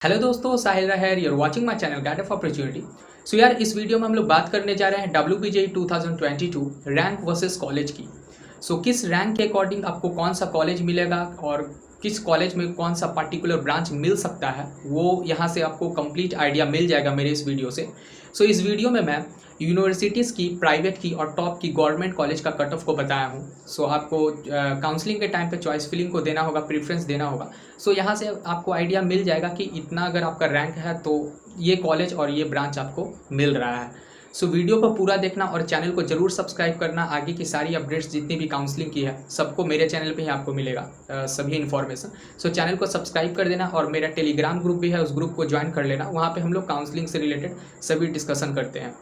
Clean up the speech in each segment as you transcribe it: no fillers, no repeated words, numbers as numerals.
Hello दोस्तों, Sahil Rahar, you're watching my channel guide of opportunity. So यार, इस वीडियो में हम लोग बात करने जा रहे हैं WPJ 2022 रैंक वर्सेस कॉलेज की। किस रैंक के अकॉर्डिंग आपको कौन सा कॉलेज मिलेगा और किस कॉलेज में कौन सा पर्टिकुलर ब्रांच मिल सकता है, वो यहाँ से आपको कंप्लीट आइडिया मिल जाएगा मेरे इस वीडियो से। इस वीडियो में मैं यूनिवर्सिटीज़ की, प्राइवेट की और टॉप की गवर्नमेंट कॉलेज का कट ऑफ को बताया हूँ। आपको काउंसलिंग के टाइम पे चॉइस फिलिंग को देना होगा, प्रेफरेंस देना होगा। यहाँ से आपको आइडिया मिल जाएगा कि इतना अगर आपका रैंक है तो ये कॉलेज और ये ब्रांच आपको मिल रहा है। वीडियो को पूरा देखना और चैनल को जरूर सब्सक्राइब करना। आगे की सारी अपडेट्स जितनी भी काउंसलिंग की है सबको मेरे चैनल पे ही आपको मिलेगा, सभी इन्फॉर्मेशन। चैनल को सब्सक्राइब कर देना और मेरा टेलीग्राम ग्रुप भी है, उस ग्रुप को ज्वाइन कर लेना। वहाँ पे हम लोग काउंसलिंग से रिलेटेड सभी डिस्कशन करते हैं।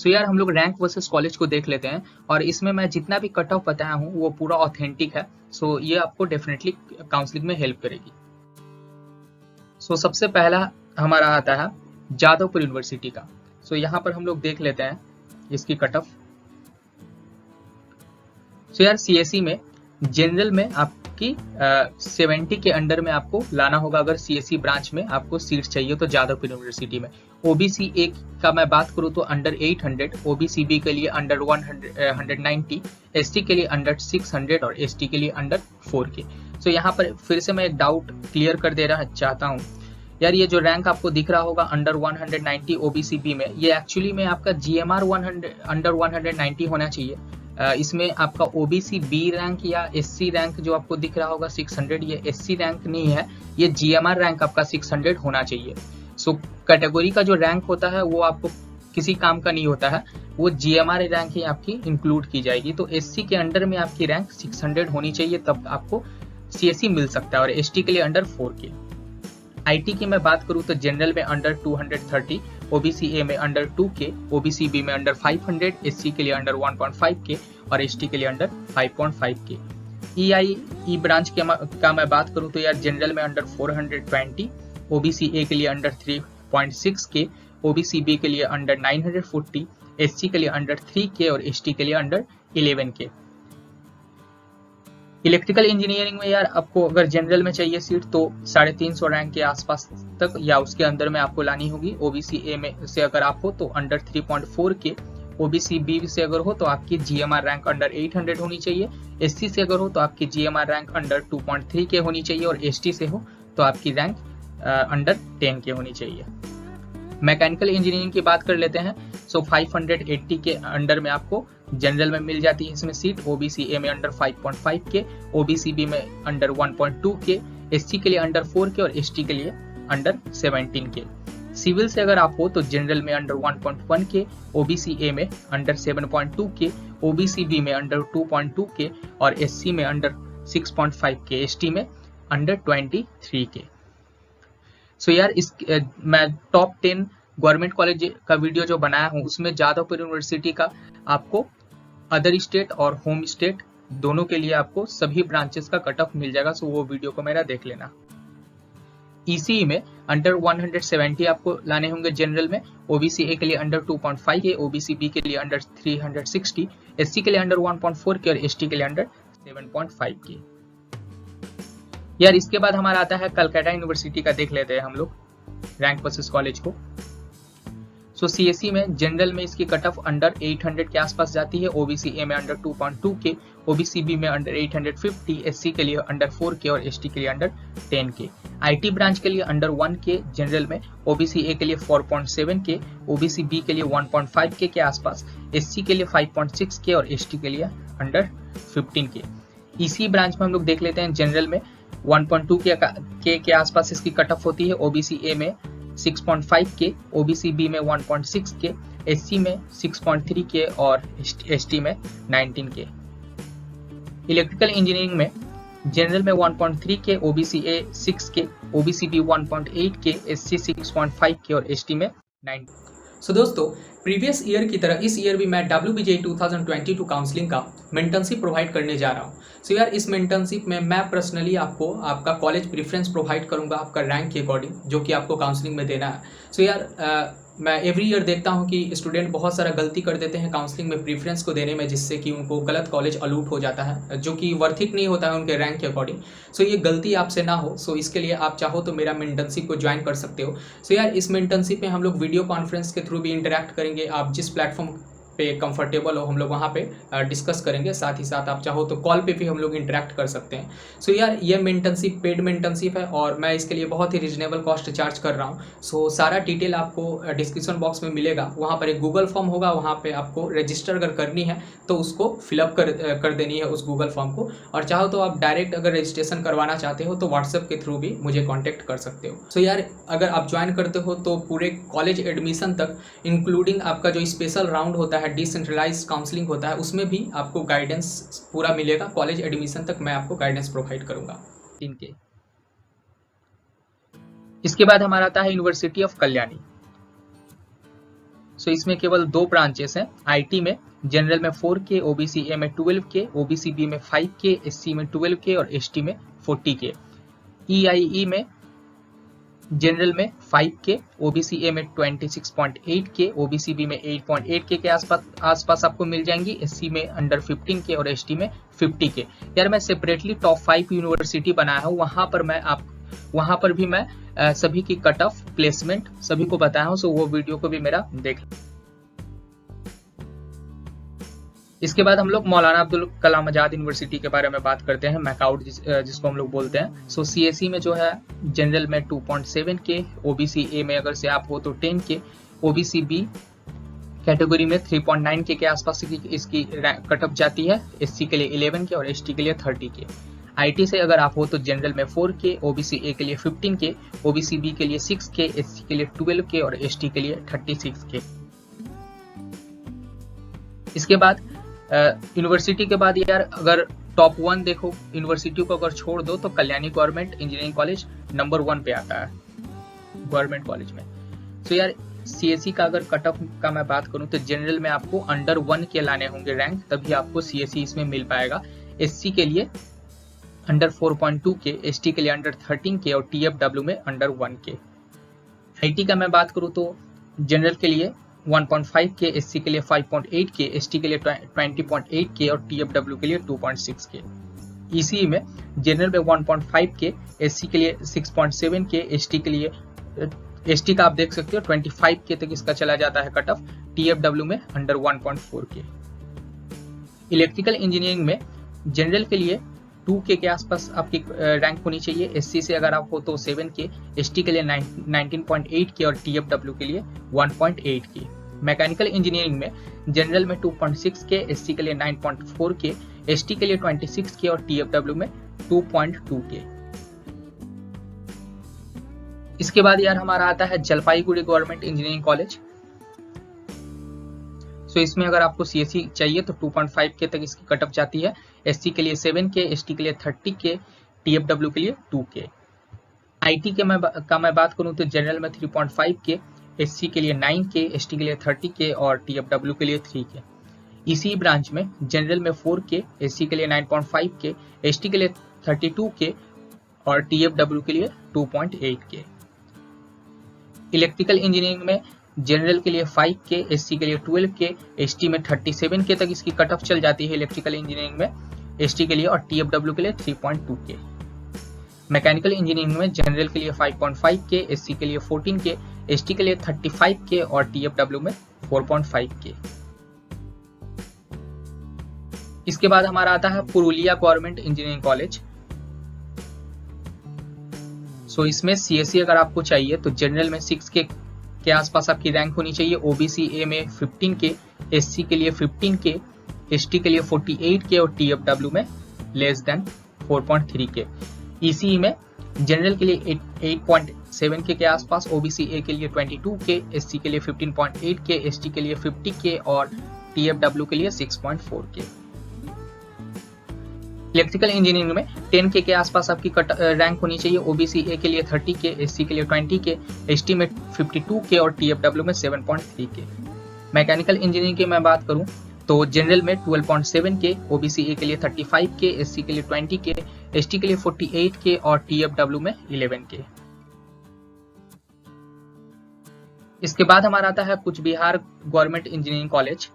यार, हम लोग रैंक वर्सेस कॉलेज को देख लेते हैं और इसमें मैं जितना भी कट ऑफ बताया हूँ वो पूरा ऑथेंटिक है। ये आपको डेफिनेटली काउंसलिंग में हेल्प करेगी। सबसे पहला हमारा आता है जादवपुर यूनिवर्सिटी का। यहाँ पर हम लोग देख लेते हैं इसकी कट ऑफ। यार, CSE में जनरल में आपकी 70 के अंडर में आपको लाना होगा अगर CSE ब्रांच में आपको सीट चाहिए तो जादवपुर यूनिवर्सिटी में। OBC ए का मैं बात करूँ तो अंडर 800, OBC बी के लिए अंडर 190, ST के लिए अंडर 600 और ST के लिए अंडर 4K। यहाँ पर फिर से मैं एक डाउट क्लियर कर देना चाहता हूँ। यार, ये जो रैंक आपको दिख रहा होगा अंडर 190 OBC बी में, ये एक्चुअली में आपका GMR 100 अंडर 190 होना चाहिए। इसमें आपका OBC बी रैंक या SC रैंक जो आपको दिख रहा होगा 600, ये SC रैंक नहीं है, ये GMR रैंक आपका 600 होना चाहिए। कैटेगरी का जो रैंक होता है वो आपको किसी काम का नहीं होता है, वो GMR रैंक ही आपकी इंक्लूड की जाएगी। तो SC के अंडर में आपकी रैंक 600 होनी चाहिए, तब आपको CSE मिल सकता है, और ST के लिए अंडर 4K। IT की मैं बात करूँ तो जनरल में अंडर 230, OBC ए में अंडर 2K, OBC बी में अंडर 500, SC के लिए अंडर 1.5K और ST के लिए अंडर 5.5K। EI ब्रांच का मैं बात करूँ तो यार जनरल में अंडर 420, OBC ए के लिए अंडर 3.6K, OBC बी के लिए अंडर 940, SC के लिए अंडर 3K और ST के लिए अंडर 11K। इलेक्ट्रिकल इंजीनियरिंग में यार आपको अगर जनरल में चाहिए सीट तो 350 रैंक के आसपास तक या उसके अंदर में आपको लानी होगी। OBC ए में से अगर आप हो तो अंडर 3.4K, OBC बी से अगर हो तो आपकी GMR रैंक अंडर 800 होनी चाहिए, SC से अगर हो तो आपकी GMR रैंक अंडर 2.3K होनी चाहिए और ST से हो तो आपकी रैंक अंडर 10K होनी चाहिए। मैकेनिकल इंजीनियरिंग की बात कर लेते हैं। 580 के अंडर में आपको जनरल में मिल जाती है इसमें सीट। OBC ए में अंडर 5.5K, OBC बी में अंडर 1.2K, SC के लिए अंडर 4K और ST के लिए अंडर 17K। सिविल से अगर आप हो तो जनरल में अंडर 1.1K, OBC ए में अंडर 7.2K, OBC बी में अंडर 2.2K और SC में अंडर 6.5K, ST में अंडर 23K। यार, मैं टॉप 10 गवर्नमेंट कॉलेज का वीडियो जो बनाया हूँ उसमें जादवपुर यूनिवर्सिटी का आपको अदर स्टेट और होम स्टेट दोनों के लिए आपको सभी ब्रांचेस का कट ऑफ मिल जाएगा। वो वीडियो को मेरा देख लेना। ECE में अंडर 170 आपको लाने होंगे जनरल में, OBC ए के लिए अंडर 2.5K, OBC बी के लिए अंडर 360, SC के लिए अंडर 1.4K और ST के लिए अंडर 7.5K। यार, इसके बाद हमारा आता है कलकत्ता यूनिवर्सिटी का। देख लेते हैं हम लोग रैंक वर्सेस कॉलेज को। CSE में जनरल में इसकी कट ऑफ अंडर 800 के आसपास जाती है, OBC ए में अंडर 2.2K, OBC बी में अंडर 850, SC के लिए अंडर 4K और ST के लिए अंडर 10K। IT ब्रांच के लिए अंडर 1K जनरल में, OBC ए के लिए 4.7K, OBC बी के लिए 1.5K के आसपास, SC के लिए 5.6K और ST के लिए अंडर 15K। EC ब्रांच में हम लोग देख लेते हैं जनरल में 1.2K के आसपास इसकी कट ऑफ होती है, OBC ए में 6.5K, OBC बी में 1.6K, SC में 6.3K और ST में 19K। इलेक्ट्रिकल इंजीनियरिंग में जनरल में 1.3K, OBC A 6K, OBC B 1.8K, SC 6.5K और ST में 9। दोस्तों, प्रीवियस ईयर की तरह इस ईयर भी मैं WPJ 2022 काउंसलिंग का मेंटरशिप प्रोवाइड करने जा रहा हूँ। यार, इस मेंटरशिप में मैं पर्सनली आपको आपका कॉलेज प्रेफरेंस प्रोवाइड करूँगा आपका रैंक के अकॉर्डिंग, जो कि आपको काउंसलिंग में देना है। यार, मैं एवरी ईयर देखता हूँ कि स्टूडेंट बहुत सारा गलती कर देते हैं काउंसलिंग में प्रीफरेंस को देने में, जिससे कि उनको गलत कॉलेज अलॉट हो जाता है, जो कि वर्थ इट नहीं होता है उनके रैंक के अकॉर्डिंग। सो ये गलती आपसे ना हो, सो इसके लिए आप चाहो तो मेरा मेंटरशिप को ज्वाइन कर सकते हो। सो यार इस मेंटरशिप में हम लोग वीडियो कॉन्फ्रेंस के थ्रू भी इंटरेक्ट करेंगे। आप जिस प्लेटफॉर्म पे कंफर्टेबल हो हम लोग वहाँ पे डिस्कस करेंगे। साथ ही साथ आप चाहो तो कॉल पे भी हम लोग इंटरेक्ट कर सकते हैं। सो यार ये मेंटरशिप पेड मेंटरशिप है और मैं इसके लिए बहुत ही रिजनेबल कॉस्ट चार्ज कर रहा हूँ। सो सारा डिटेल आपको डिस्क्रिप्शन बॉक्स में मिलेगा। वहाँ पर एक गूगल फॉर्म होगा, वहाँ पे आपको रजिस्टर अगर करनी है तो उसको फिलअप कर देनी है उस गूगल फॉर्म को। और चाहो तो आप डायरेक्ट अगर रजिस्ट्रेशन करवाना चाहते हो तो व्हाट्सएप के थ्रू भी मुझे कॉन्टैक्ट कर सकते हो। सो यार अगर आप ज्वाइन करते हो तो पूरे कॉलेज एडमिशन तक इंक्लूडिंग आपका जो स्पेशल राउंड होता है, डिसेंट्रलाइज काउंसलिंग होता है, उसमें भी आपको गाइडेंस पूरा मिलेगा। कॉलेज एडमिशन तक मैं आपको गाइडेंस प्रोवाइड करूंगा इनके। इसके बाद हमारा आता है यूनिवर्सिटी ऑफ कल्याणी। सो इसमें केवल 2 ब्रांचेस हैं। आईटी में जनरल में 4K, ओबीसी ए में 12K, ओबीसी बी में 5K, एससी में 12K और एसटी में 40K। ईआईई में जनरल में 5K, ओबीसी ए में 26.8K, ओबीसी बी में 8.8K के आसपास आपको मिल जाएंगी। एससी में अंडर 15K और एसटी में 50K। यार मैं सेपरेटली टॉप 5 यूनिवर्सिटी बनाया हूँ, वहां पर भी मैं सभी की कट ऑफ प्लेसमेंट सभी को बताया हूँ। सो वो वीडियो को भी मेरा देख। इसके बाद हम लोग मौलाना अब्दुल कलाम आजाद यूनिवर्सिटी के बारे में बात करते हैं, मैकआउट जिसको हम लोग बोलते हैं। सो सीएसई में जो है जनरल में 2.7K, ओबीसी ए में अगर से आप हो तो 10K, ओबीसी बी कैटेगरी में 3.9K के आसपास इसकी कटअप जाती है। एससी के लिए 11K और एसटी के लिए 30K। आईटी से अगर आप हो तो जनरल में 4K, ओबीसी ए के लिए 15K, ओबीसी बी के लिए 6K, एससी के लिए 12K और एसटी के लिए 36K। इसके बाद यूनिवर्सिटी के बाद यार अगर टॉप 1 देखो यूनिवर्सिटी को अगर छोड़ दो तो Kalyani government engineering college number 1 पे आता है गवर्नमेंट कॉलेज में। तो यार सीएसई का अगर कट ऑफ का मैं बात करूं तो जनरल में आपको अंडर 1 के लाने होंगे रैंक, तभी आपको सीएसई इसमें मिल पाएगा। एससी के लिए अंडर 4.2K, एसटी के लिए अंडर 13K और टीएफडब्ल्यू में अंडर 1K। आईटी का मैं बात करूं तो जनरल के लिए 1.5K, एससी के लिए 5.8K, एसटी के लिए 20.8K और टीएफडब्ल्यू के लिए 2.6K। ईसीई में जनरल में 1.5K, एससी के लिए 6.7K, एसटी के लिए एसटी का आप देख सकते हो 25K तक इसका चला जाता है कट ऑफ, टीएफडब्ल्यू में अंडर 1.4K। इलेक्ट्रिकल इंजीनियरिंग में जनरल के लिए 2K के आसपास आपकी रैंक होनी चाहिए। एससी से अगर आप हो तो 7K, एसटी के लिए 19.8K और टीएफडब्ल्यू के लिए 1.8K। मैकेनिकल इंजीनियरिंग में जनरल में 2.6K, एससी के लिए 9.4K, एसटी के लिए 26K और टीएफडब्ल्यू में 2.2K। इसके बाद यार हमारा आता है जलपाईगुड़ी गवर्नमेंट इंजीनियरिंग कॉलेज। सो इसमें अगर आपको सीएसई चाहिए तो 2.5K तक इसकी कटअप जाती है। एससी के लिए 7K, एसटी के लिए 30K, टीएफडब्ल्यू के लिए 2K। आईटी के मैं बात करूं तो जनरल में 3.5K, एससी के लिए 9K, एसटी के लिए 30K और टीएफडब्ल्यू के लिए 3K। इसी ब्रांच में जनरल में 4K, एससी के लिए 9.5K, एसटी के लिए 32K और टीएफडब्ल्यू के लिए 2.8K। इलेक्ट्रिकल इंजीनियरिंग में जनरल के लिए 5K, एससी के लिए 12K, एसटी में 37K तक इसकी कट ऑफ चल जाती है इलेक्ट्रिकल इंजीनियरिंग में, एसटी के लिए और टीएफडब्ल्यू के लिए 3.2K। मैकेनिकल इंजीनियरिंग में जनरल के लिए 5.5K, एससी के लिए 14K, एसटी के लिए 35K और टीएफडब्ल्यू में 4.5K। इसके बाद हमारा आता है पुरुलिया गवर्नमेंट इंजीनियरिंग कॉलेज। सो इसमें सीएसई अगर आपको चाहिए तो जनरल में 6K के आसपास आपकी रैंक होनी चाहिए। ओबीसी ए में 15K, एससी के लिए 15K, एसटी के लिए 48K और टीएफडब्ल्यू में लेस देन 4.3K। ईसीई में जनरल के लिए 8.7K के आसपास, ओबीसी ए के लिए 22K, एससी के लिए 15.8K, एसटी के लिए 50K और टीएफडब्ल्यू के लिए 6.4K। इलेक्ट्रिकल इंजीनियरिंग में 10K के आसपास आपकी रैंक होनी चाहिए। ओबीसी ए के लिए 30K, एससी के लिए 20K, एसटी में 52K और टीएफडब्ल्यू में 7.3K। मैकेनिकल इंजीनियरिंग की मैं बात करूं तो जनरल में 12.7K, ओबीसी ए के लिए 35K, एससी के लिए 20K, एसटी के लिए 48K और टीएफडब्ल्यू में 11K। इसके बाद हमारा आता है कुछ बिहार गवर्नमेंट इंजीनियरिंग कॉलेज।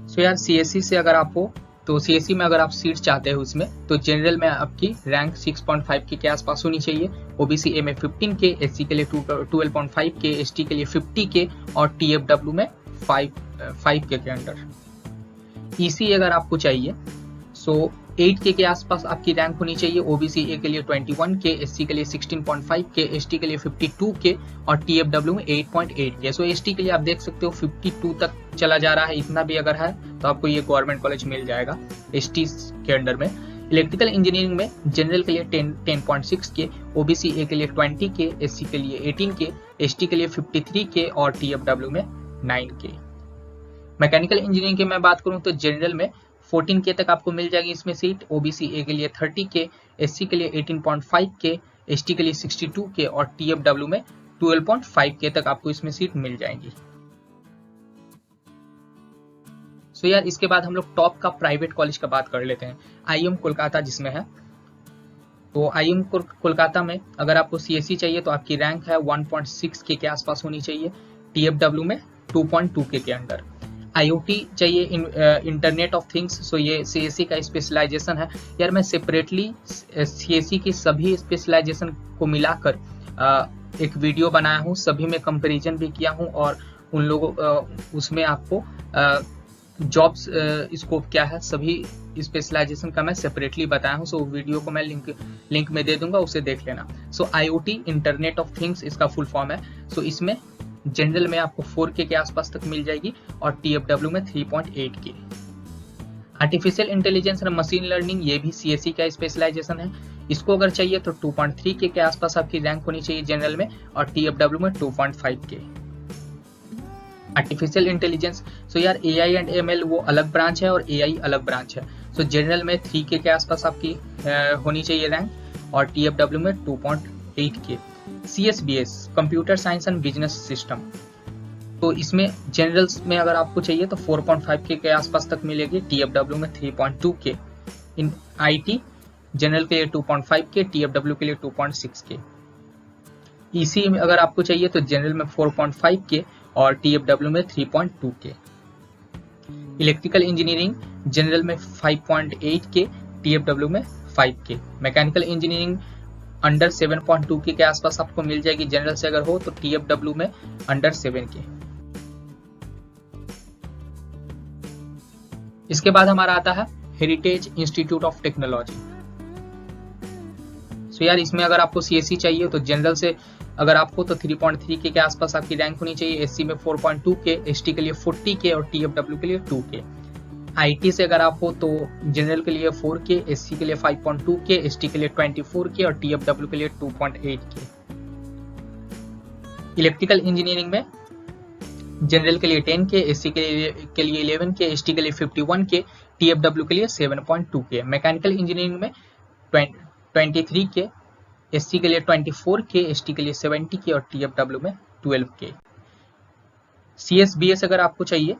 सो यार सीएससी से अगर आप हो तो सीएससी में अगर आप सीट चाहते हो उसमें, तो जनरल में आपकी रैंक 6.5 के आसपास होनी चाहिए, ओबीसी ए में 15 के, एससी के लिए 12.5 के, एसटी के लिए 50 के और टीएफडब्ल्यू में 5 के अंडर। ईसी अगर आपको चाहिए सो 8 के आसपास आपकी रैंक होनी चाहिए, ओबीसी ए के लिए 21 के, एससी के लिए 16.5 के, एसटी के लिए 52 के और टीएफडब्ल्यू में 8.8 के। सो एसटी के लिए आप देख सकते हो 52 तक चला जा रहा है, इतना भी अगर है तो आपको ये गवर्नमेंट कॉलेज मिल जाएगा एसटी के अंडर में। इलेक्ट्रिकल इंजीनियरिंग में जनरल के लिए 10.6 के, ओबीसी ए के लिए 20 के, एससी के लिए 18 के, एसटी के लिए 53 के और टीएफडब्ल्यू में 9 के। मैकेनिकल इंजीनियरिंग की मैं बात करूं तो जनरल में 14 के तक आपको मिल जाएगी इसमें सीट, ओबीसी ए के लिए 30 के, एससी के लिए 18.5 के, एसटी के लिए 62 के और टीएफडब्ल्यू में 12.5 के तक आपको इसमें सीट मिल जाएंगी। सो यार इसके बाद हम लोग टॉप का प्राइवेट कॉलेज का बात कर लेते हैं। आईएम कोलकाता जिसमें है, तो आईएम कोलकाता में अगर आपको सीएससी चाहिए तो आपकी रैंक है 1.6 के आसपास होनी चाहिए, टीएफडब्ल्यू में 2.2 के अंडर। IoT चाहिए, इंटरनेट ऑफ थिंग्स, सो ये सीएससी का स्पेशलाइजेशन है। यार मैं सेपरेटली सीएससी की सभी स्पेशलाइजेशन को मिलाकर एक वीडियो बनाया हूँ, सभी में कंपैरिजन भी किया हूँ और उन लोगों उसमें आपको जॉब्स स्कोप क्या है सभी स्पेशलाइजेशन का मैं सेपरेटली बताया हूँ। सो वीडियो को मैं लिंक में दे दूंगा, उसे देख लेना। सो IoT इंटरनेट ऑफ थिंग्स इसका फुल फॉर्म है। सो इसमें जनरल में आपको 4 के आसपास तक मिल जाएगी और टीएफडब्ल्यू में 3.8 के। आर्टिफिशियल इंटेलिजेंस और मशीन लर्निंग ये भी सीएससी का स्पेशलाइजेशन है, इसको अगर चाहिए तो 2.3 के आसपास आपकी रैंक होनी चाहिए जनरल में और टीएफडब्ल्यू में 2.5 के। आर्टिफिशियल इंटेलिजेंस, सो यार एआई एंड एमएल वो अलग ब्रांच है और एआई अलग ब्रांच है। सो जनरल में 3 के आसपास आपकी होनी चाहिए रैंक और टीएफडब्ल्यू में 2.8 के। CSBS computer science and business system, तो इसमें जनरल्स में अगर आपको चाहिए तो 4.5 के आसपास तक मिलेगी, टीएफडब्ल्यू में 3.2 के। इन आईटी जनरल के लिए 2.5 के, टीएफडब्ल्यू के लिए 2.6 के। ईसी में अगर आपको चाहिए तो जनरल में 4.5 के और टीएफडब्ल्यू में 3.2 के। इलेक्ट्रिकल इंजीनियरिंग जनरल में 5.8 के, टीएफडब्ल्यू में 5 के। मैकेनिकल इंजीनियरिंग अंडर 7.2 के आसपास आपको मिल जाएगी जनरल से अगर हो तो, टीएफडब्ल्यू में अंडर 7 के। इसके बाद हमारा आता है हेरिटेज इंस्टीट्यूट ऑफ टेक्नोलॉजी। सो यार इसमें अगर आपको सीएससी चाहिए तो जनरल से अगर आपको तो 3.3 के आसपास आपकी रैंक होनी चाहिए, एससी में 4.2 के, एसटी के लिए 40 के और टीएफडब्ल्यू के लिए 2 के। आईटी से अगर आप हो तो जनरल के लिए 4 के, एससी के लिए 5.2 के, एसटी के लिए 24 के और टीएफडब्ल्यू के लिए 2.8 के। इलेक्ट्रिकल इंजीनियरिंग में जनरल के लिए 10 के, एससी के लिए 11 के, एसटी के लिए 51 के, टीएफडब्ल्यू के लिए 7.2 के। मैकेनिकल इंजीनियरिंग में 23 के, एससी के लिए 24 के, एसटी के लिए 70 के और टीएफडब्ल्यू में 12 के। सीएसबीएस अगर आपको चाहिए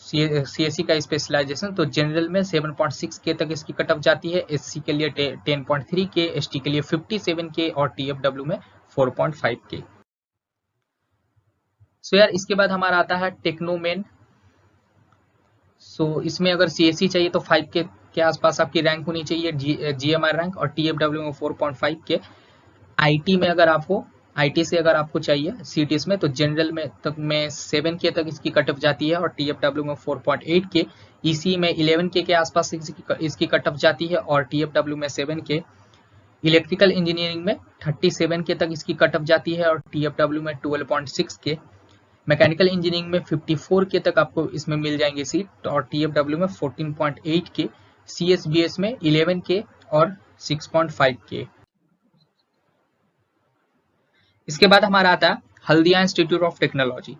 सीएससी का स्पेशलाइजेशन तो जनरल में 7.6 के तक इसकी कट ऑफ जाती है, एससी के लिए 10.3 के, एसटी के लिए 57 के और टीएफडब्ल्यू में 4.5 के। सो यार इसके बाद हमारा आता है टेक्नोमेन। सो इसमें अगर सीएससी चाहिए तो 5 के आसपास आपकी रैंक होनी चाहिए, जीएमआर रैंक और टीएफडब्ल्यू में 4.5 के। आईटी में अगर आपको आईटी से अगर आपको चाहिए सीटीएस में तो जनरल में तक में 7 के तक इसकी कट ऑफ जाती है और टीएफडब्ल्यू में 4.8 के। ईसी में 11 के आसपास इसकी कट ऑफ जाती है और टीएफडब्ल्यू में 7 के। इलेक्ट्रिकल इंजीनियरिंग में 37 के तक इसकी कट ऑफ जाती है और टीएफडब्ल्यू में 12.6 के। मैकेनिकल इंजीनियरिंग में 54 के तक आपको इसमें मिल जाएंगे सीट और टीएफडब्ल्यू में 14.8 के। सीएसबीएस में 11 के और 6.5 के। इसके बाद हमारा आता है हल्दिया इंस्टीट्यूट ऑफ टेक्नोलॉजी।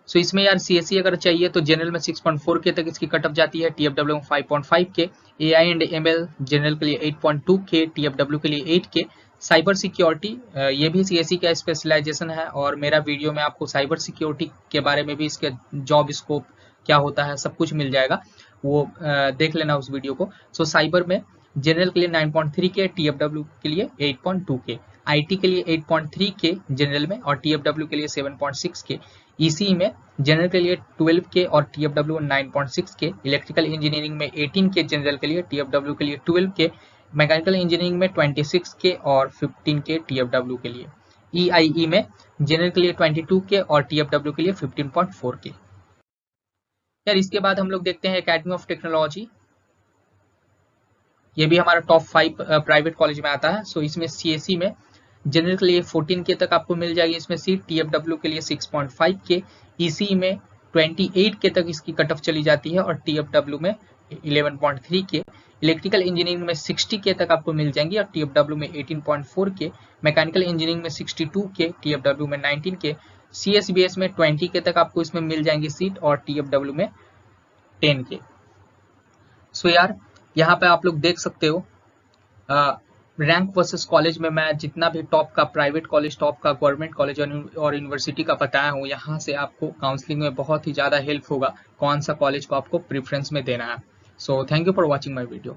सो इसमें यार सीएससी अगर चाहिए तो जनरल में 6.4 के तक इसकी कट ऑफ जाती है, टीएफडब्ल्यू में 5.5 के। एआई एंड एमएल जनरल के लिए 8.2 के, टीएफडब्ल्यू के लिए 8 के। साइबर सिक्योरिटी ये भी सीएससी का स्पेशलाइजेशन है और मेरा वीडियो में आपको साइबर सिक्योरिटी के बारे में भी इसके जॉब स्कोप क्या होता है सब कुछ मिल जाएगा, वो देख लेना उस वीडियो को। सो साइबर में जनरल के लिए 9.3 के, टीएफडब्ल्यू के लिए 8.2 के। आईटी के लिए 8.3 के जनरल में और टीएफडब्ल्यू के लिए 7.6 के, ईसीई में जनरल के लिए 12 के और टीएफडब्ल्यू 9.6 के, इलेक्ट्रिकल इंजीनियरिंग में 18 के जनरल के लिए, टीएफडब्ल्यू के लिए 12 के, मैकेनिकल इंजीनियरिंग में 26 के और 15 के टीएफडब्ल्यू के लिए, ईआईई में जनरल के लिए 22 के और टीएफडब्ल्यू के लिए 15.4 के। यार इसके बाद हम लोग देखते हैं एकेडमी ऑफ टेक्नोलॉजी, ये भी हमारा टॉप 5 प्राइवेट कॉलेज में आता है। सो इसमें सीएससी में जनरल के लिए 14 के तक आपको मिल जाएगी इसमें सीट, टीएफडब्ल्यू के लिए 6.5 के, ईसीई में 28 के तक इसकी कट ऑफ चली जाती है और टीएफडब्ल्यू में 11.3 के, इलेक्ट्रिकल इंजीनियरिंग में 60 के तक आपको मिल जाएंगी और टीएफडब्ल्यू में 18.4 के, मैकेनिकल इंजीनियरिंग में 62 के, टीएफडब्ल्यू में 19 के, सीएसबीएस में 20 के तक आपको इसमें मिल जाएंगी सीट और टीएफडब्ल्यू में 10 के। सो यार यहाँ पे आप लोग देख सकते हो रैंक वर्सेस कॉलेज में मैं जितना भी टॉप का प्राइवेट कॉलेज, टॉप का गवर्नमेंट कॉलेज और यूनिवर्सिटी का बताया हूँ, यहाँ से आपको काउंसलिंग में बहुत ही ज़्यादा हेल्प होगा कौन सा कॉलेज को आपको प्रेफरेंस में देना है। So thank you for watching my video.